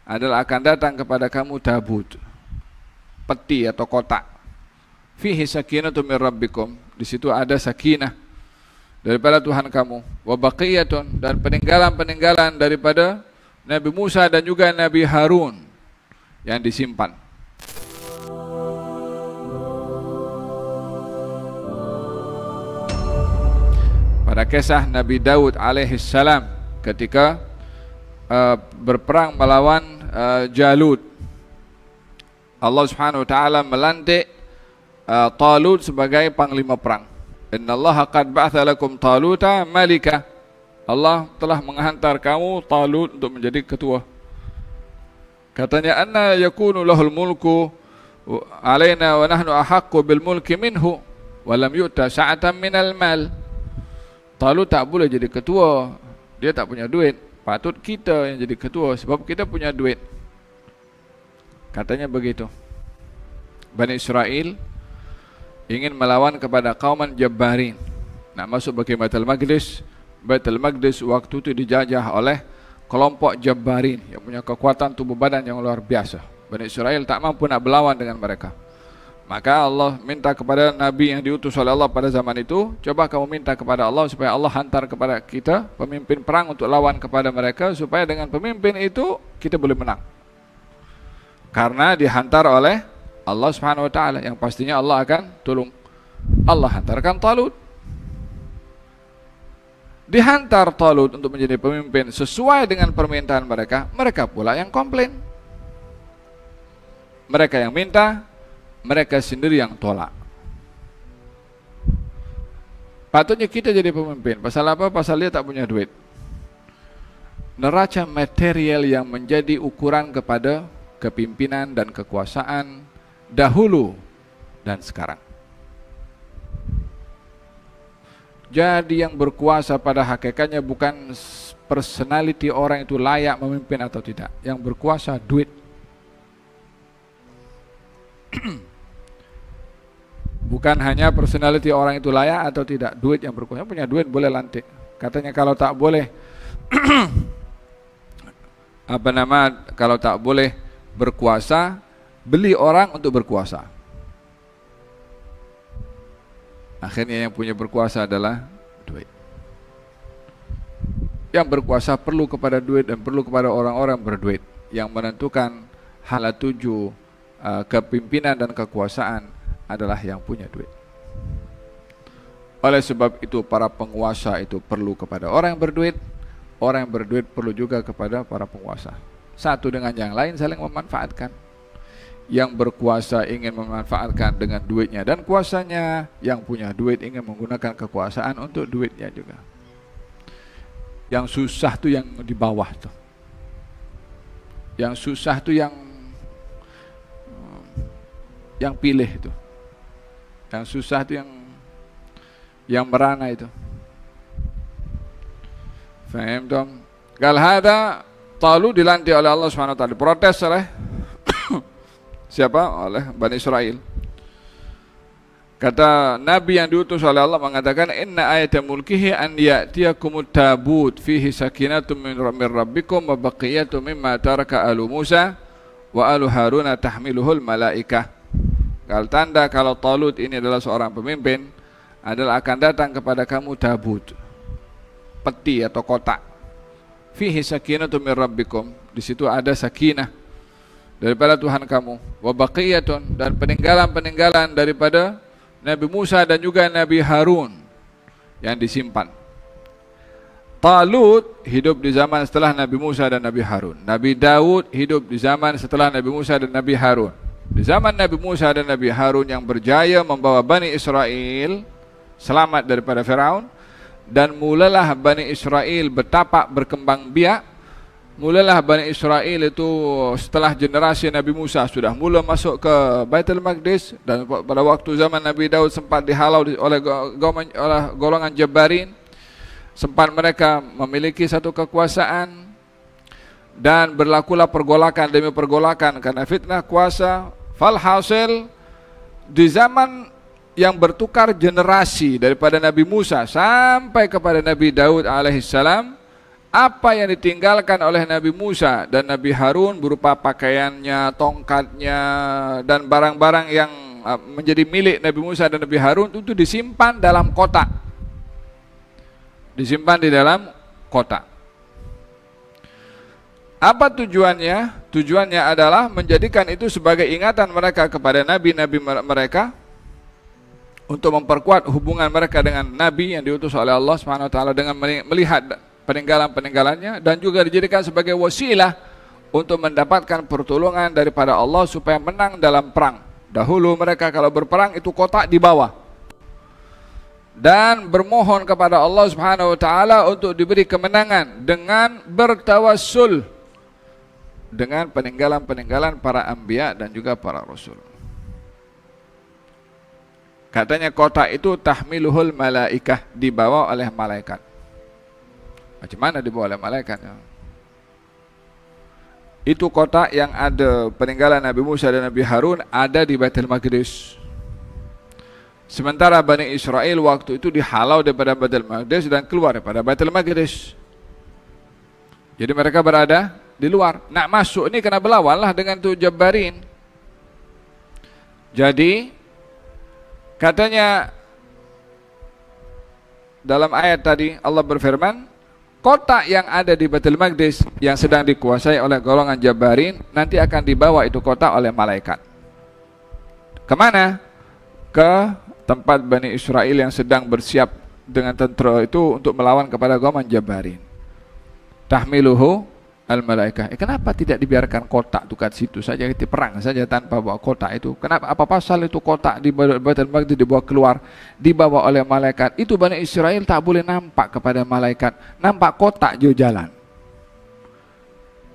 adalah akan datang kepada kamu tabut, peti atau kotak. Fihi sakinatun min rabbikum, di situ ada sakinah daripada Tuhan kamu. Wa baqiyatun, dan peninggalan-peninggalan daripada Nabi Musa dan juga Nabi Harun yang disimpan. Pada kisah Nabi Daud alaihissalam ketika berperang melawan Jalut, Allah Subhanahu wa taala melantik Talut sebagai panglima perang. Innallaha qad ba'atha lakum Taluta malika. Allah telah menghantar kamu Talut untuk menjadi ketua. Katanya, anna yakunu lahul mulku alaina wa nahnu ahaqqu bil mulki minhu wa lam yu'ta sa'atan minal mal. Talut tak boleh jadi ketua, dia tak punya duit. Patut kita yang jadi ketua sebab kita punya duit. Katanya begitu. Bani Israel ingin melawan kepada kauman Jabbarin, nak masuk bagi Baitul Maqdis. Baitul Maqdis waktu itu dijajah oleh kelompok Jabbarin yang punya kekuatan tubuh badan yang luar biasa. Bani Israel tak mampu nak berlawan dengan mereka. Maka Allah minta kepada Nabi yang diutus oleh Allah pada zaman itu, coba kamu minta kepada Allah supaya Allah hantar kepada kita pemimpin perang untuk lawan kepada mereka, supaya dengan pemimpin itu kita boleh menang. Karena dihantar oleh Allah Subhanahu wa taala, yang pastinya Allah akan tolong. Allah hantarkan Talut. Dihantar Talut untuk menjadi pemimpin sesuai dengan permintaan mereka, mereka pula yang komplain. Mereka yang minta, mereka sendiri yang tolak. Patutnya kita jadi pemimpin. Pasal apa? Pasal dia tak punya duit. Neraca material yang menjadi ukuran kepada kepimpinan dan kekuasaan dahulu dan sekarang. Jadi yang berkuasa pada hakikatnya bukan personality orang itu layak memimpin atau tidak. Yang berkuasa duit. Bukan hanya personality orang itu layak atau tidak, duit yang berkuasa. Punya duit boleh lantik. Katanya kalau tak boleh kalau tak boleh berkuasa, beli orang untuk berkuasa. Akhirnya yang punya berkuasa adalah duit. Yang berkuasa perlu kepada duit dan perlu kepada orang-orang berduit. Yang menentukan hal tuju kepimpinan dan kekuasaan adalah yang punya duit. Oleh sebab itu para penguasa itu perlu kepada orang yang berduit, orang yang berduit perlu juga kepada para penguasa. Satu dengan yang lain saling memanfaatkan. Yang berkuasa ingin memanfaatkan dengan duitnya dan kuasanya, yang punya duit ingin menggunakan kekuasaan untuk duitnya juga. Yang susah tu yang di bawah tu. Yang susah tu yang pilih tu. Yang susah tu yang merana itu. Faham dong? Gal hada Talut dilantik oleh Allah Subhanahu wa taala, diprotes oleh siapa? Oleh Bani Israel. Kata Nabi yang diutus oleh Allah mengatakan, inna ayata mulkihi an ya'tiyakumut tabut fihi sakinatun min rabbikum wa baqiyatun mimma taraka alu Musa wa alu Haruna tahmiluhul malaikah. Kalau tanda kalau Talut ini adalah seorang pemimpin, adalah akan datang kepada kamu tabut, peti atau kotak. Fihi sakinatun min rabbikum, di situ ada sakinah daripada Tuhan kamu. Wa baqiyatun, dan peninggalan-peninggalan daripada Nabi Musa dan juga Nabi Harun yang disimpan. Talut hidup di zaman setelah Nabi Musa dan Nabi Harun. Nabi Daud hidup di zaman setelah Nabi Musa dan Nabi Harun. Di zaman Nabi Musa dan Nabi Harun yang berjaya membawa Bani Israel selamat daripada Firaun, dan mulalah Bani Israel bertapak berkembang biak. Mulalah Bani Israel itu setelah generasi Nabi Musa sudah mula masuk ke Baitul Maqdis, dan pada waktu zaman Nabi Daud sempat dihalau oleh golongan Jabbarin. Sempat mereka memiliki satu kekuasaan dan berlakulah pergolakan demi pergolakan karena fitnah kuasa. Falhasil di zaman yang bertukar generasi daripada Nabi Musa sampai kepada Nabi Daud alaihissalam, apa yang ditinggalkan oleh Nabi Musa dan Nabi Harun berupa pakaiannya, tongkatnya, dan barang-barang yang menjadi milik Nabi Musa dan Nabi Harun itu disimpan dalam kotak. Disimpan di dalam kotak. Apa tujuannya? Tujuannya adalah menjadikan itu sebagai ingatan mereka kepada nabi-nabi mereka, untuk memperkuat hubungan mereka dengan nabi yang diutus oleh Allah SWT, dengan melihat peninggalan-peninggalannya, dan juga dijadikan sebagai wasilah untuk mendapatkan pertolongan daripada Allah supaya menang dalam perang. Dahulu mereka kalau berperang itu kotak di bawah, dan bermohon kepada Allah SWT untuk diberi kemenangan dengan bertawassul dengan peninggalan-peninggalan para anbiya dan juga para rasul. Katanya kotak itu tahmiluhul malaikah, dibawa oleh malaikat. Macam mana dibawa oleh malaikat? Itu kotak yang ada peninggalan Nabi Musa dan Nabi Harun ada di Baitul Maqdis. Sementara Bani Israel waktu itu dihalau daripada Baitul Maqdis dan keluar daripada Baitul Maqdis. Jadi mereka berada di luar. Nak masuk ni kena berlawanlah dengan tu Jabbarin. Jadi katanya dalam ayat tadi Allah berfirman, kotak yang ada di Baitul Maqdis yang sedang dikuasai oleh golongan Jabbarin nanti akan dibawa itu kotak oleh malaikat. Kemana? Ke tempat Bani Israel yang sedang bersiap dengan tentera itu untuk melawan kepada golongan Jabbarin. Tahmiluhu al-malaikah. Kenapa tidak dibiarkan kotak itu kat situ saja, kita perang saja tanpa bawa kotak itu? Kenapa? Apa pasal itu kotak di Baitul Maqdis dibawa keluar, dibawa oleh malaikat? Itu Bani Israel tak boleh nampak kepada malaikat, nampak kotak je jalan.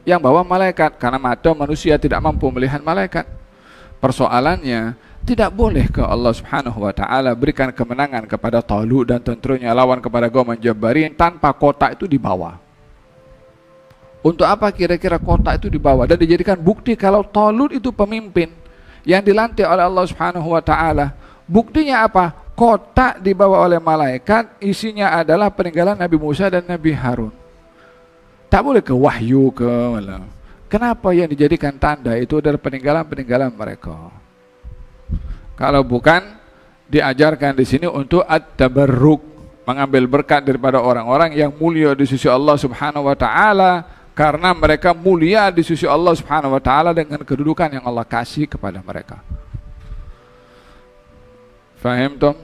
Yang bawa malaikat, karena mata manusia tidak mampu melihat malaikat. Persoalannya, tidak boleh ke Allah Subhanahu wa taala berikan kemenangan kepada Talut dan tenteranya lawan kepada golongan Jabbarin tanpa kotak itu dibawa. Untuk apa kira-kira kotak itu dibawa dan dijadikan bukti kalau Talut itu pemimpin yang dilantik oleh Allah Subhanahu wa taala? Buktinya apa? Kotak dibawa oleh malaikat, isinya adalah peninggalan Nabi Musa dan Nabi Harun. Tak boleh ke wahyu ke mana. Kenapa yang dijadikan tanda itu adalah peninggalan-peninggalan mereka? Kalau bukan diajarkan di sini untuk at-tabarruk, mengambil berkat daripada orang-orang yang mulia di sisi Allah Subhanahu wa taala, karena mereka mulia di sisi Allah Subhanahu wa taala dengan kedudukan yang Allah kasih kepada mereka. Faham toh?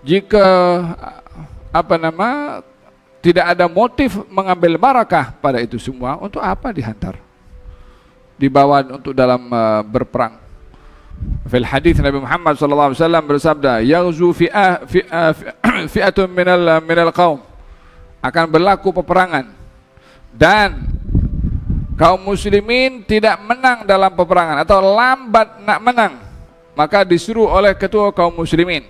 Jika tidak ada motif mengambil barakah pada itu semua, untuk apa dihantar? Dibawa untuk dalam berperang. Fil hadis Nabi Muhammad sallallahu alaihi wasallam bersabda, "Yaghzu fi'atun minal qaum." Akan berlaku peperangan dan kaum muslimin tidak menang dalam peperangan atau lambat nak menang, maka disuruh oleh ketua kaum muslimin,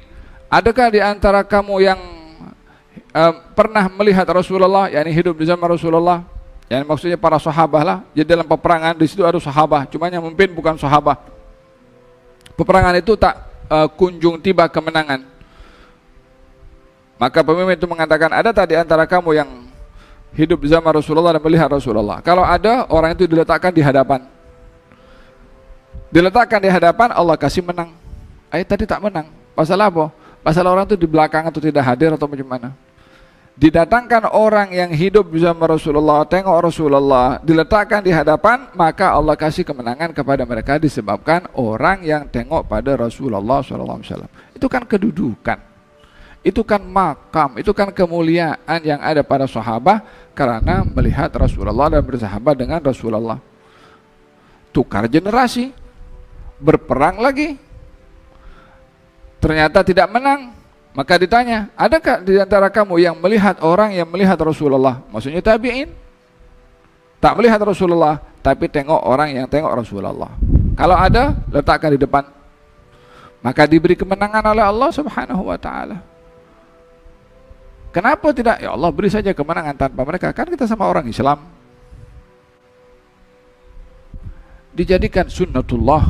adakah di antara kamu yang pernah melihat Rasulullah, yakni hidup di zaman Rasulullah, yang maksudnya para sahabat lah. Jadi dalam peperangan di situ ada sahabat, cuma yang memimpin bukan sahabat. Peperangan itu tak kunjung tiba kemenangan. Maka pemimpin itu mengatakan, ada tak di antara kamu yang hidup di zaman Rasulullah dan melihat Rasulullah? Kalau ada, orang itu diletakkan di hadapan. Diletakkan di hadapan, Allah kasih menang. Tadi tak menang. Pasal apa? Pasal orang itu di belakang atau tidak hadir atau macam mana? Didatangkan orang yang hidup di zaman Rasulullah, tengok Rasulullah, diletakkan di hadapan, maka Allah kasih kemenangan kepada mereka disebabkan orang yang tengok pada Rasulullah SAW. Itu kan kedudukan, itu kan makam, itu kan kemuliaan yang ada pada sahabat karena melihat Rasulullah dan bersahabat dengan Rasulullah. Tukar generasi, berperang lagi, ternyata tidak menang. Maka ditanya, adakah di antara kamu yang melihat orang yang melihat Rasulullah? Maksudnya tabi'in. Tak melihat Rasulullah, tapi tengok orang yang tengok Rasulullah. Kalau ada, letakkan di depan. Maka diberi kemenangan oleh Allah Subhanahu wa ta'ala. Kenapa tidak? Ya Allah beri saja kemenangan tanpa mereka. Kan kita sama orang Islam. Dijadikan sunnatullah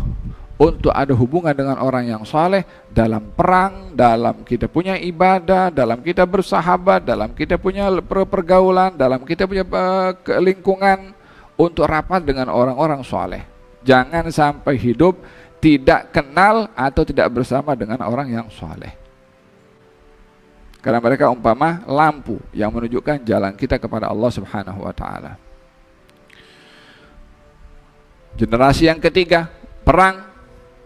untuk ada hubungan dengan orang yang saleh dalam perang, dalam kita punya ibadah, dalam kita bersahabat, dalam kita punya pergaulan, dalam kita punya lingkungan, untuk rapat dengan orang-orang saleh. Jangan sampai hidup tidak kenal atau tidak bersama dengan orang yang saleh. Karena mereka umpama lampu yang menunjukkan jalan kita kepada Allah Subhanahu wa taala. Generasi yang ketiga, perang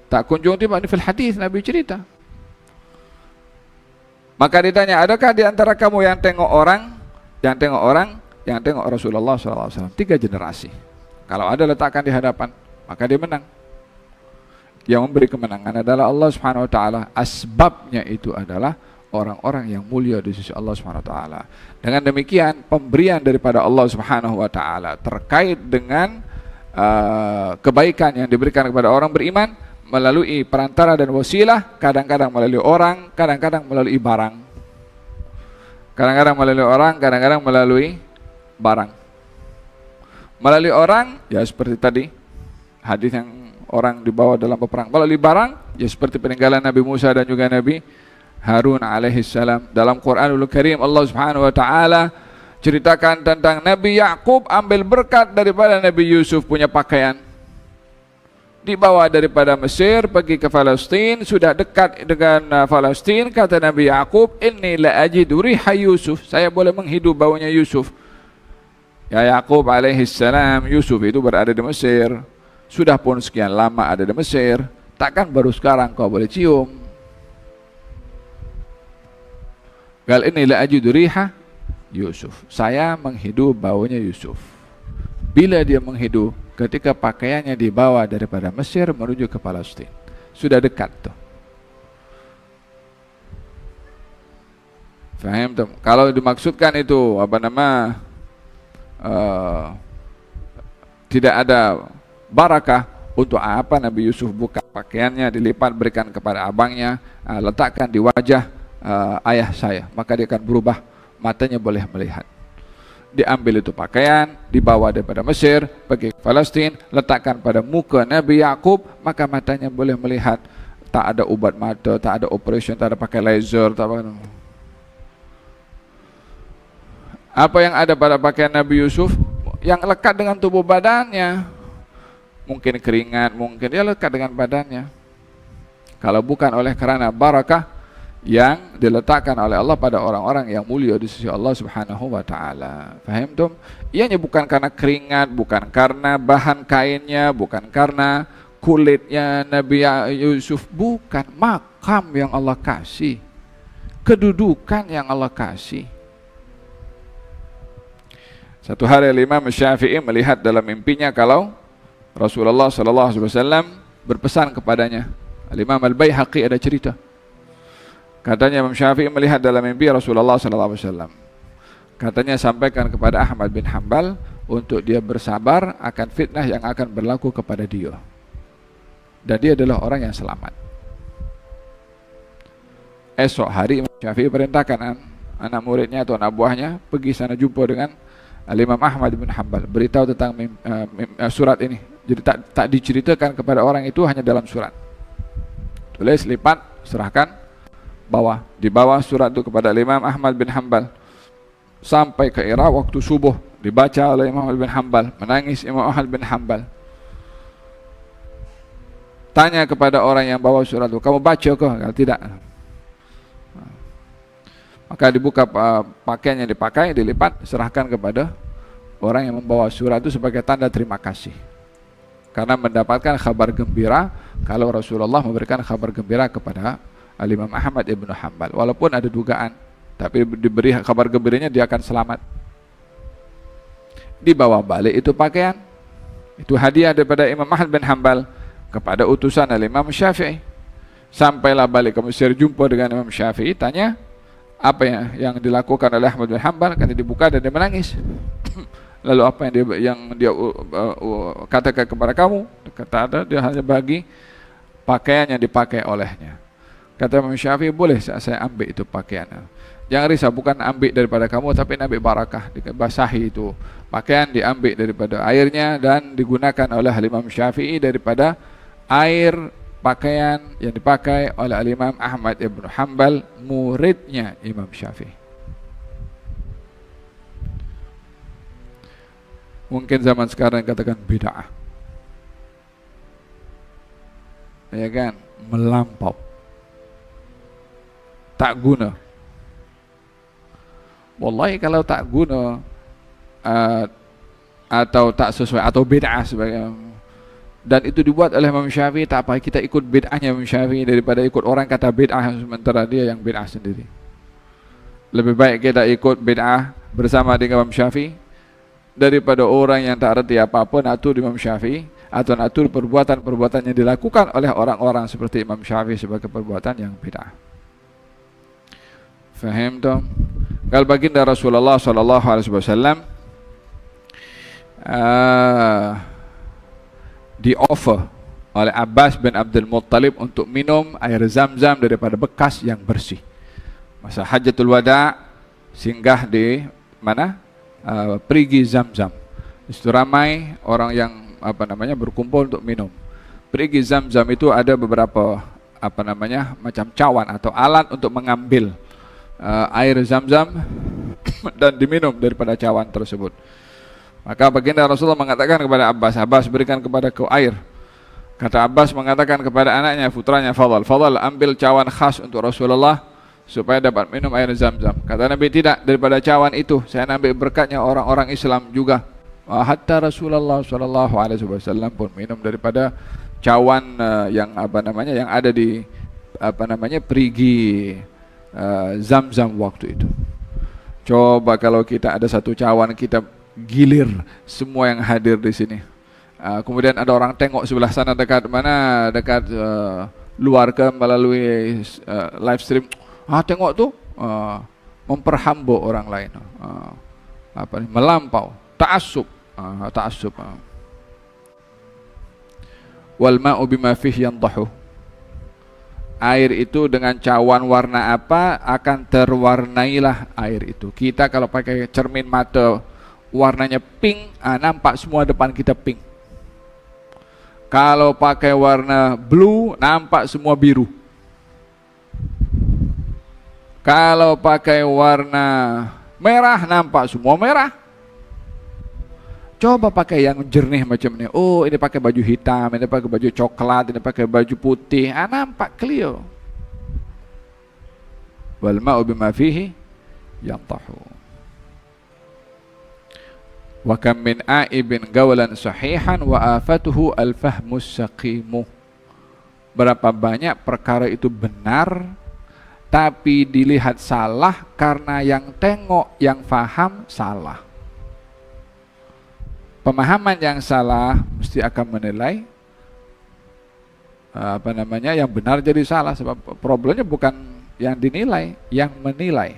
tak kunjung tiba. Ini fil hadis Nabi cerita. Maka ditanya, adakah di antara kamu yang tengok orang, yang tengok Rasulullah SAW? 3 generasi. Kalau ada letakkan di hadapan, maka dia menang. Yang memberi kemenangan adalah Allah Subhanahu wa taala. Asbabnya itu adalah orang-orang yang mulia di sisi Allah Subhanahu wa taala. Dengan demikian, pemberian daripada Allah Subhanahu wa taala terkait dengan kebaikan yang diberikan kepada orang beriman melalui perantara dan wasilah, kadang-kadang melalui orang, kadang-kadang melalui barang. Kadang-kadang melalui orang, kadang-kadang melalui barang. Melalui orang, ya seperti tadi hadis yang orang dibawa dalam peperang. Melalui barang, ya seperti peninggalan Nabi Musa dan juga Nabi Harun alaihissalam. Dalam Quranul Karim Allah Subhanahu wa taala ceritakan tentang Nabi Yakub ambil berkat daripada Nabi Yusuf punya pakaian. Dibawa daripada Mesir pergi ke Palestin, sudah dekat dengan Palestin, kata Nabi Yakub, inni la ajidu riha Yusuf, saya boleh menghidup baunya Yusuf. Ya Yakub alaihissalam, Yusuf itu berada di Mesir, sudah pun sekian lama ada di Mesir, takkan baru sekarang kau boleh cium. Gal inni la ajidu riha Yusuf, saya menghidup baunya Yusuf. Bila dia menghidup? Ketika pakaiannya dibawa daripada Mesir menuju ke Palestin. Sudah dekat tuh. Faham tuh? Kalau dimaksudkan itu tidak ada barakah, untuk apa Nabi Yusuf buka pakaiannya, dilipat berikan kepada abangnya, letakkan di wajah ayah saya, maka dia akan berubah, matanya boleh melihat. Diambil itu pakaian, dibawa daripada Mesir, pergi ke Palestin, letakkan pada muka Nabi Yakub, maka matanya boleh melihat. Tak ada ubat mata, tak ada operation, tak ada pakai laser, tak apa. Apa yang ada pada pakaian Nabi Yusuf? Yang lekat dengan tubuh badannya. Mungkin keringat, mungkin dia lekat dengan badannya. Kalau bukan oleh karena barakah yang diletakkan oleh Allah pada orang-orang yang mulia di sisi Allah Subhanahu wa taala. Faham tuh? Ianya bukan karena keringat, bukan karena bahan kainnya, bukan karena kulitnya Nabi Yusuf, bukan, makam yang Allah kasih, kedudukan yang Allah kasih. Satu hari Imam Syafi'i melihat dalam mimpinya kalau Rasulullah sallallahu alaihi wasallam berpesan kepadanya. Imam Al-Baihaqi ada cerita. Katanya Imam Syafi'i melihat dalam mimpi Rasulullah sallallahu alaihi wasallam. Katanya sampaikan kepada Ahmad bin Hanbal untuk dia bersabar akan fitnah yang akan berlaku kepada dia. Dan dia adalah orang yang selamat. Esok hari Imam Syafi'i perintahkan anak muridnya atau anak buahnya pergi sana jumpa dengan Imam Ahmad bin Hanbal, beritahu tentang surat ini. Jadi tak diceritakan kepada orang itu, hanya dalam surat. Tulis, lipat, serahkan. Dibawa surat itu kepada Imam Ahmad bin Hanbal. Sampai ke Irak waktu subuh, dibaca oleh Imam Ahmad bin Hanbal. Menangis Imam Ahmad bin Hanbal. Tanya kepada orang yang bawa surat itu, kamu baca ke? Tidak. Maka dibuka pakaian yang dipakai, dilipat, serahkan kepada orang yang membawa surat itu sebagai tanda terima kasih. Karena mendapatkan kabar gembira kalau Rasulullah memberikan kabar gembira kepada Imam Ahmad ibn Hanbal, walaupun ada dugaan, tapi diberi kabar gembiranya dia akan selamat. Dibawa balik itu pakaian, itu hadiah daripada Imam Ahmad bin Hanbal kepada utusan Imam Syafi'i. Sampailah balik ke Mesir, jumpa dengan Imam Syafi'i, tanya apa yang dilakukan oleh Ahmad bin Hanbal. Karena dibuka dan dia menangis. Lalu apa yang dia katakan kepada kamu? Kata ada, dia hanya bagi pakaian yang dipakai olehnya. Kata Imam Syafi'i, boleh saya ambil itu pakaian. Jangan risau, bukan ambil daripada kamu, tapi ambil barakah, dibasahi itu pakaian, diambil daripada airnya dan digunakan oleh Imam Syafi'i daripada air pakaian yang dipakai oleh Al-Imam Ahmad Ibn Hanbal, muridnya Imam Syafi'i. Mungkin zaman sekarang katakan bid'ah, ya kan, melampau, tak guna. Wallahi kalau tak guna atau tak sesuai atau bid'ah sebagai, dan itu dibuat oleh Imam Syafi'i, tak apa kita ikut bid'ahnya Imam Syafi'i daripada ikut orang kata bid'ah sementara dia yang bid'ah sendiri. Lebih baik kita ikut bid'ah bersama dengan Imam Syafi'i daripada orang yang tak reti apa-apa nak atur Imam Syafi'i atau nak atur perbuatan-perbuatan yang dilakukan oleh orang-orang seperti Imam Syafi'i sebagai perbuatan yang bid'ah. Faham tak? Kalau baginda Rasulullah sallallahu alaihi wasallam di offer oleh Abbas bin Abdul Muttalib untuk minum air Zam-Zam daripada bekas yang bersih. Masa Hajjatul Wada singgah di mana? Perigi Zam-Zam. Itu ramai orang yang berkumpul untuk minum. Perigi Zam-Zam itu ada beberapa macam cawan atau alat untuk mengambil air Zam-Zam dan diminum daripada cawan tersebut. Maka baginda Rasulullah mengatakan kepada Abbas, Abbas berikan kepada kau air. Kata Abbas mengatakan kepada anaknya, putranya Fadal, Fadal ambil cawan khas untuk Rasulullah supaya dapat minum air Zam-Zam. Kata Nabi, tidak, daripada cawan itu saya ambil berkatnya orang-orang Islam juga. Hatta Rasulullah sallallahu alaihi wasallam pun minum daripada cawan yang yang ada di perigi Zam-Zam waktu itu. Coba kalau kita ada satu cawan, kita gilir semua yang hadir di sini. Kemudian ada orang tengok sebelah sana dekat mana, dekat luar ke melalui live stream. Tengok tu, memperhamba orang lain. Melampau, ta'assub, ta'assub. Wal ma'u bima fihi yandahu. Air itu dengan cawan warna apa akan terwarnailah air itu. Kita kalau pakai cermin mata warnanya pink, nampak semua depan kita pink. Kalau pakai warna blue, nampak semua biru. Kalau pakai warna merah, nampak semua merah. Coba pakai yang jernih macam ni. Oh, ini pakai baju hitam, ini pakai baju coklat, ini pakai baju putih. Nampak clear. Wal ma'u bima fihi yantahu. Wa kam min a'ibin gawalan sahihan wa afatuhu al-fahmus saqimu. Berapa banyak perkara itu benar tapi dilihat salah karena yang tengok, yang faham salah. Pemahaman yang salah mesti akan menilai yang benar jadi salah. Sebab problemnya bukan yang dinilai, yang menilai.